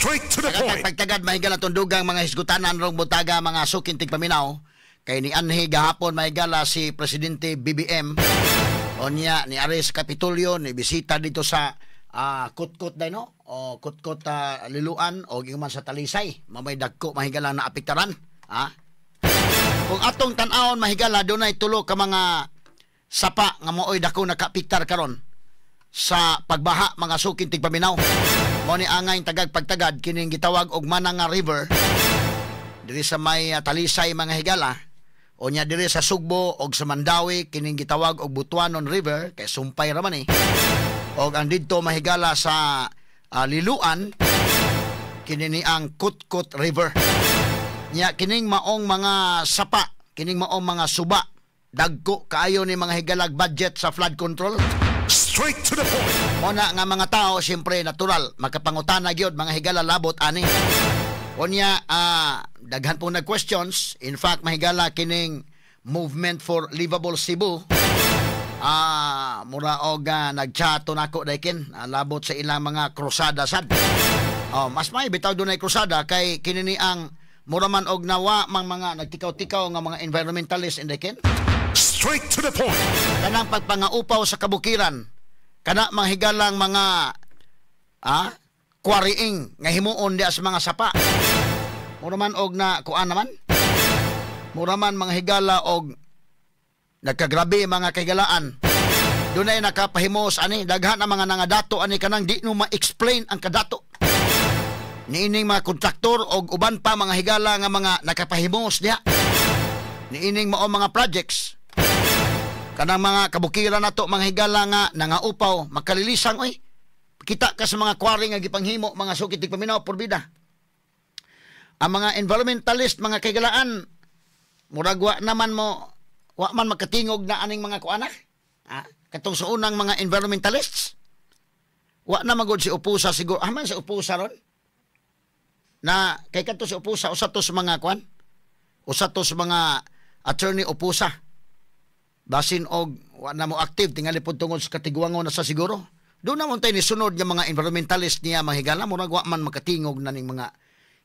Straight to the point. Pagtagad mahigala tundugang mga hisgutanan rong butaga mga sukin tigpaminaw kay ni anhi gahapon mahigala si Presidente BBM o niya ni Ares Kapitolyo ni bisita dito sa kutkot day no o kutkot liluan o giman sa Talisay mamay dagko mahigala na apektaran kung atong tan-awon mahigala dunay tulo ka mga sapa nga mooy dako nakapiktar karon sa pagbaha mga sukin tigpaminaw. Mo ni angay tagag pagtagad kining gitawag og Mananga River diri sa may Talisay mga higala o nya diri sa Sugbo og sa Mandawi kining gitawag og Butuanon River kay sumpay ra man og ang didto mahigala sa Liluan kini ni ang Kutkot River nya kining maong mga sapa kining maong mga suba dagko kaayo ni mga higalag budget sa flood control. Straight to the point. Muna nga mga tao, siyempre natural, makapangutana gyud mga higala labot ani. Unya, daghan po nag-questions. In fact, mahigala kining Movement for Livable Cebu. Mura og nagchato nako daykin, labot sa ilang mga krusada sad. Mas may bitaw dunay krusada kay kinini ang mura man og nawa mang mga nagtikaw-tikaw nga mga environmentalist in daykin. Straight to the point. Kanang pagpangaupaw sa kabukiran. Kana mahigalang mga quarrying nga himuon di sa mga sapa. Mura man og na kuan naman. Mura man mga higala og nagkagrabe mga kahigalaan. Dunay nakapahimos ani daghan ang mga nangadato ani kanang di no ma-explain ang kadato. Niining mga kontraktor og uban pa mga higala nga mga nakapahimos diha. Niining mao mga projects. Kanang mga kabukiran nato mga higala nga nangaupaw makalilisang oy kita ka sa mga quarry nga gipanghimo mga sukit tigpaminaw porbida ang mga environmentalist mga kaigalaan murag wa man makatingog na aning mga kuana katong sa unang mga environmentalists wa na magod si Upusa siguro man si Upusa ron na kay kadto si Upusa usa to sa mga kuan usa to sa mga attorney Upusa basin og wa na mo active tingali pud tungod sa katigwangon na sa siguro doon na mo tay ni sunod nga mga environmentalist niya mahigala murag wa man makatingog na ning mga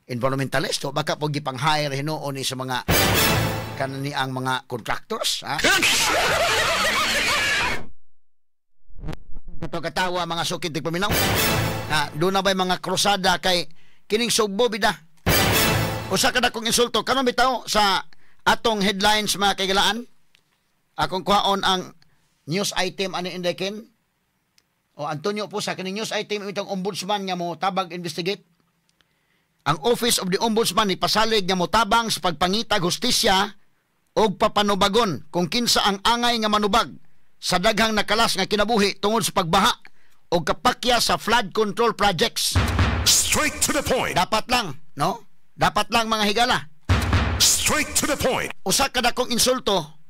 environmentalist o baka pag gipang-hire hinuon ni sa mga kanani ang mga contractors Ito katawa mga sukid tigpaminaw doon na ba'y mga krusada kay kining Sugbo bida usa ka dakong insulto karon bitaw sa atong headlines mga kaigalaan akong kuhaon ang news item ani indekin o Antonio po sa kining news item itong ombudsman nga mo tabag investigate ang Office of the Ombudsman ni pasalig nga mo tabang sa pagpangitag hustisya og papanubagon kung kinsa ang angay nga manubag sa daghang nakalas nga kinabuhi tungod sa pagbaha o kapakya sa flood control projects. Straight to the point. Dapat lang, no? Dapat lang mga higala. Straight to the point. Usa ka dakong insulto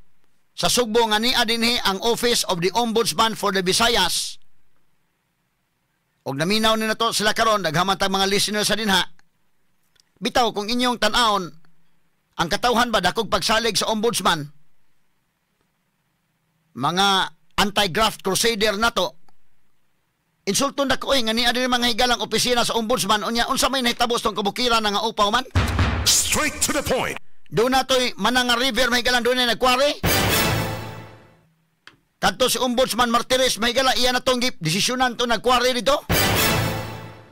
sa Sugbo nga niya dinhi ang Office of the Ombudsman for the Visayas. Og naminaw ni nato sila karon daghaman tang mga listeners sa dinha. Bitaw kung inyong tan-awon ang katawhan ba dakog pagsalig sa ombudsman. Mga anti-graft crusader nato. Insulton dako nga niya dinhi mga higalang opisina sa ombudsman unya unsa may nahitabos tong kabukiran nga upaw man. Straight to the point. Doon nato'y Mananga River mahigalang doon na nagkwari. Kadto si Ombudsman Martires mahigala iya na tong desisyonan to nagkwari dito.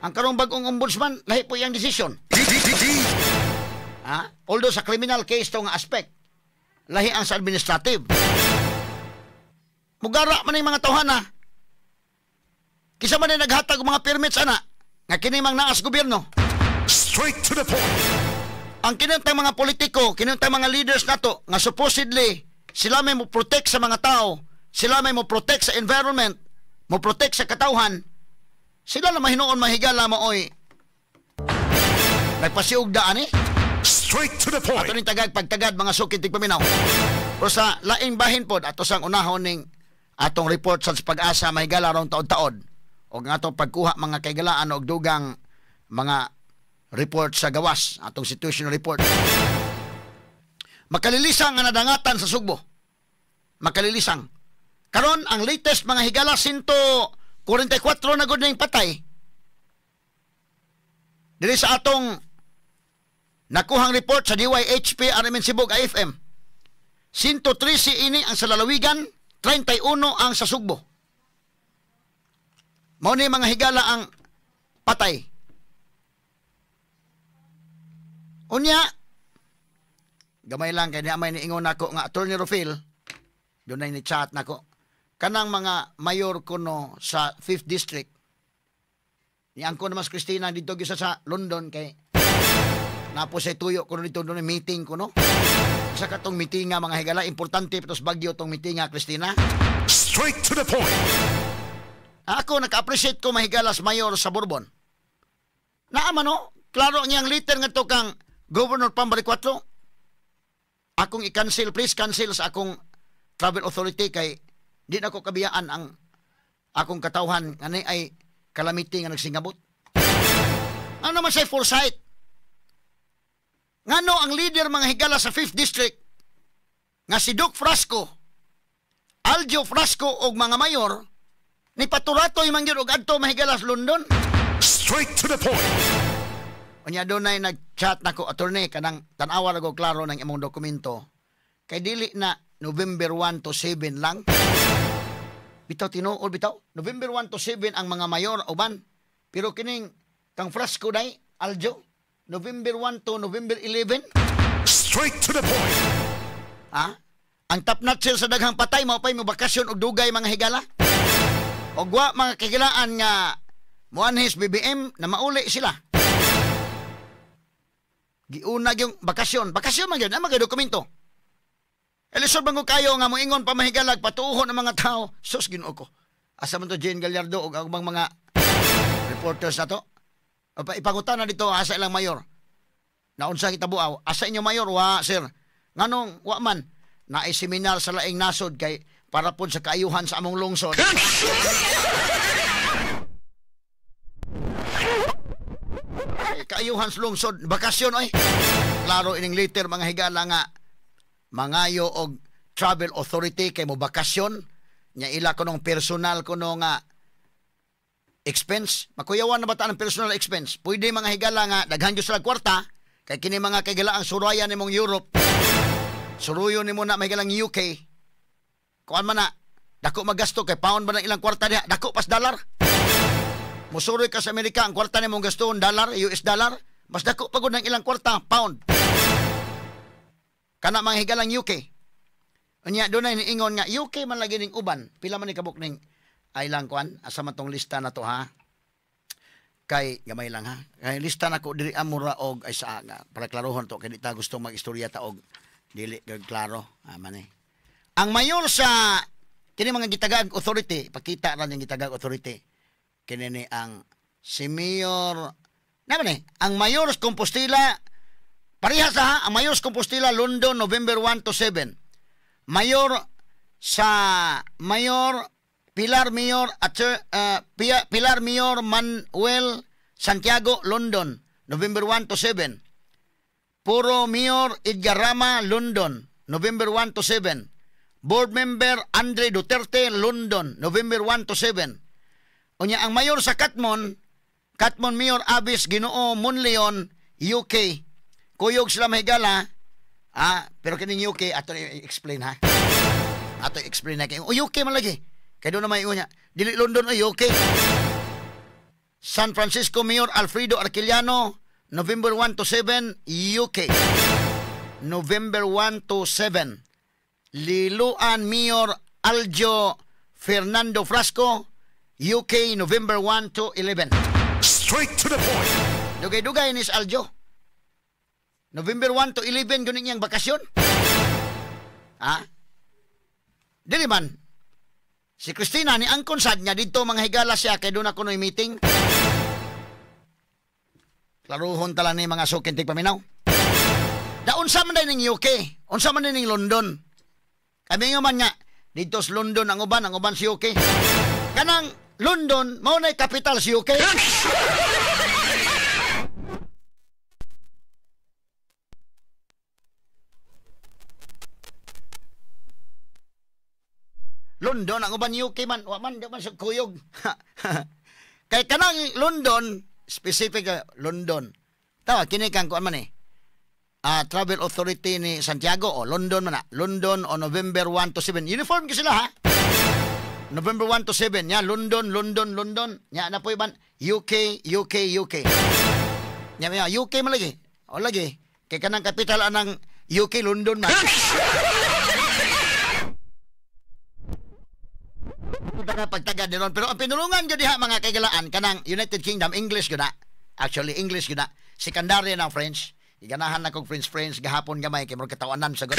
Ang karong bagong ombudsman lahi po iyang desisyon. Although sa criminal case to nga aspect lahi ang sa administrative. Mugara man yung mga tawhana. Kisa man naghatag mga permits ana nga kini mang naas gobyerno. Straight to the point. Ang kinantang mga politiko, kinantang mga leaders nato nga supposedly sila may mo protect sa mga tao, sila may mo protect sa environment, mo protect sa katawhan. Sila na mahinuon mahigala mo oy. Nagpasiugdaan Straight to the point. Ato ning tagag pagtagad mga sukid tigpaminaw. Pero sa laing bahin pod ato sang unahon ning atong report sa pag-asa mahigala rong taod-taod og atong pagkuha mga kaigalaan og dugang mga report sa gawas, atong situational report. Makalilisang nga nadangatan sa Sugbo. Makalilisang. Karon ang latest mga higala 144 na gud ning patay. diri sa atong nakuhang report sa DYHP RMN Sibog AFM. 113 ini ang sa lalawigan, 31 ang sa Sugbo. Mao ni mga higala ang patay. Unya, gamay lang kay may niingon nako nga Attorney Rufil, dunay ni chat nako. Kanang mga mayor kuno sa 5th District. Ni angko naman Christina dito gyud sa London kay napo sa tuyo kuno dito dunay meeting kuno. Sa katong meeting nga mga higala importante pitos bagyo tong meeting nga Christina. Straight to the point. Ako naka-appreciate ko mahigalas mayor sa Bourbon. Naaman no, klaro niyang letter nga to kang Governor Pambari 4. Akong i-cancel, please cancel sa akong travel authority kay di na ko kabiyaan ang akong katawhan nga ay calamity nga nagsingabot. Ano naman say foresight? Ngano ang leader mga higala sa 5th District nga si Duke Frasco, Aljo Frasco og mga mayor ni paturato yung mangyod og adto mahigalas London. Straight to the point. Unya dunay nag-chat nako attorney kanang tan-awa na ko klaro ng imong dokumento. Kay dili na November 1 to 7 lang. Bitaw tinuod bitaw. November 1 to 7 ang mga mayor uban. Pero kining kang Frasco day Aljo November 1 to November 11. Straight to the point. Ha? Ang top notch sa daghang patay mao pay mo bakasyon og dugay mga higala. Og wa mga kagilaan nga muanhis BBM na mauli sila. Giuna yung bakasyon. Bakasyon man gyud ang mga dokumento. Elisod bang kayo nga moingon pa mahigalag patuhon ang mga tao. Sus Ginoo ko. Asa man to Jane Gallardo og ang mga reporters na to. Ipangutan na dito asa ilang mayor. Naunsa kita buaw. Asa inyo mayor? Wa sir. Nganong wa man? Naay seminar sa laing nasod kay para pud sa kaayuhan sa among lungsod. Kaayuhan sa lungsod. Bakasyon oy. Klaro ining later mga higala nga mangayo og travel authority kay mo bakasyon. Nya ila kunong personal kuno nga expense. Makuyawan na bata ng personal expense. Pwede mga higala nga daghan gyud sila kwarta kay kini mga kagala ang surayan nimong Europe. Suruyo nimo na mahigalang UK. Kuan man na dako magasto kay pound ba ng ilang kwarta diha? Dako pas dollar. Musuroy ka sa Amerika ang kwarta nimong gastoon dollar, US dollar, mas dako pagod ng ilang kwarta pound. Kana mga higalang UK. Unya dunay niingon nga UK man lagi ning uban. Pila man ni kabuk ning ay lang kuan asa man tong lista na to ha. Kay gamay lang ha. Kay lista na ko diri amura og ay sa nga para klarohon to kay di ta gusto magistorya ta og dili klaro man eh. Ang mayor sa kini mga gitagag authority, pakita ra ning gitagag authority. Kini ni ang si Mayor naman eh, ang Mayor sa Compostela parehas ha, ang Mayor sa Compostela London November 1 to 7. Mayor sa Pilar Mayor Pilar Mayor Manuel Santiago London November 1 to 7. Puro Mayor Edgar Rama London November 1 to 7. Board Member Andre Duterte London November 1 to 7. Unya ang mayor sa Katmon Mayor Abis Ginoo Monleon UK. Kuyog sila mahigala. Pero kining UK ato i-explain ha. Ato i-explain na kay UK man lagi. Kay do na may unya. Dili London o UK. San Francisco Mayor Alfredo Arquiliano November 1 to 7 UK. November 1 to 7. Liloan Mayor Aljo Fernando Frasco UK November 1 to 11. Straight to the point. Dugay-dugay ni Aljo. November 1 to 11 gunin niyang bakasyon. Dili man. Si Christina ni angkon sad niya dito mga higala siya kay doon ako no meeting. Klaruhon tala ni mga sukintig paminaw. Da unsa man din ning UK, unsa man din ning London. Kami nga man nga dito sa London ang uban si UK. Kanang London mao na capital si UK. London ang uban UK man, wa man di man sa kuyog. Kay kanang London specific London. Tawa kini kang kuan man eh. Travel Authority ni Santiago o London man na. London o November 1 to 7. Uniform ki sila ha. November 1 to 7 nya London. Nya na po iban UK. Nya UK man lagi. O lagi. Kay kanang kapital anang UK London man. Pagtagad din pero ang pinulungan gyud diha mga kaigalaan kanang United Kingdom English gyud na. Actually English gyud na. Secondary na French. Iganahan na kong friends gahapon gamay kay murag katawanan sa gud.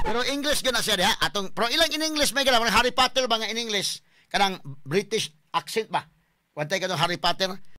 Pero English gyud na siya diha. Atong pero ilang in English may gala Harry Potter ba nga in English kanang British accent ba. Wantay kadto Harry Potter.